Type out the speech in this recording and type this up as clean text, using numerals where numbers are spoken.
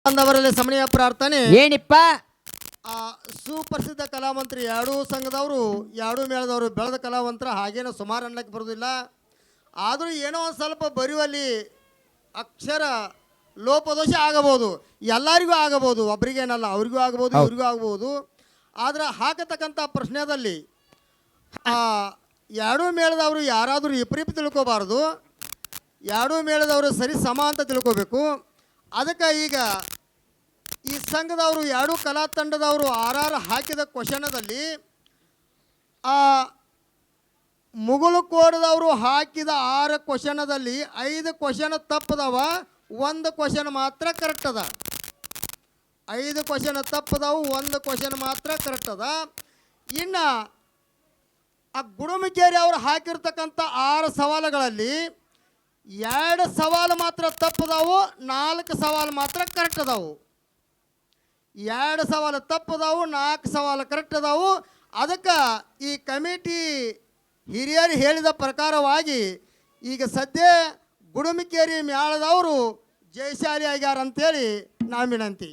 ಅಂದವರಲ್ಲಿ ಸಮನೆಯ ಪ್ರಾರ್ಥನೆ. ಏನಿಪ್ಪ? ಸುಪ್ರಸಿದ್ಧ ಕಲಾವಂತರು ಎರಡೂ ಸಂಘದವರು ಎರಡೂ ಮೇಳದವರು ಬೆಳೆದ ಕಲಾವಂತರ ಹಾಗೇನೋ ಸುಮಾರು ಅನ್ನಕ್ಕೆ ಬರೋದಿಲ್ಲ. ಆದರೂ ಏನೋ ಒಂದು ಸ್ವಲ್ಪ ಬರೆಯುವಲ್ಲಿ ಅಕ್ಷರ ಲೋಪದೋಷ ಆಗಬಹುದು, ಎಲ್ಲರಿಗೂ ಆಗಬಹುದು, ಒಬ್ರಿಗೇನಲ್ಲ, ಅವ್ರಿಗೂ ಆಗ್ಬೋದು, ಇವ್ರಿಗೂ ಆಗ್ಬೋದು. ಆದರೆ ಹಾಕತಕ್ಕಂಥ ಪ್ರಶ್ನೆಯಲ್ಲಿ ಎರಡೂ ಮೇಳದವರು ಯಾರಾದರೂ ವಿಪರೀತ ತಿಳ್ಕೋಬಾರ್ದು, ಎರಡೂ ಮೇಳದವರು ಸರಿ ಸಮ ಅಂತ ತಿಳ್ಕೋಬೇಕು. ಅದಕ್ಕೆ ಈಗ ಈ ಸಂಘದವರು ಎರಡೂ ಕಲಾ ತಂಡದವರು ಆರಾರು ಹಾಕಿದ ಕ್ವಶನದಲ್ಲಿ ಮುಗುಳು ಕೋಡದವರು ಹಾಕಿದ 6 ಕ್ವಶನದಲ್ಲಿ 5 ಕ್ವಶನ್ ತಪ್ಪದವ, 1 ಕ್ವಶನ್ ಮಾತ್ರ ಕರೆಕ್ಟ್ ಅದ. 5 ಕ್ವಶನ್ ತಪ್ಪದವು, 1 ಕ್ವಶನ್ ಮಾತ್ರ ಕರೆಕ್ಟ್ ಅದ. ಇನ್ನು ಗುಡುಮಕೇರಿ ಅವರು ಹಾಕಿರ್ತಕ್ಕಂಥ 6 ಸವಾಲುಗಳಲ್ಲಿ 2 ಸವಾಲು ಮಾತ್ರ ತಪ್ಪದವು, 4 ಸವಾಲು ಮಾತ್ರ ಕರೆಕ್ಟ್ ಅದಾವು. 2 ಸವಾಲು ತಪ್ಪದವು, 4 ಸವಾಲು ಕರೆಕ್ಟ್ ಅದಾವು. ಅದಕ್ಕೆ ಈ ಕಮಿಟಿ ಹಿರಿಯರು ಹೇಳಿದ ಪ್ರಕಾರವಾಗಿ ಈಗ ಸದ್ಯ ಗುಡುಮಕೇರಿ ಮ್ಯಾಳದವರು ಜಯಶಾಲಿ ಆಗ್ಯಾರ ಅಂತೇಳಿ ನಾ ವಿನಂತಿ.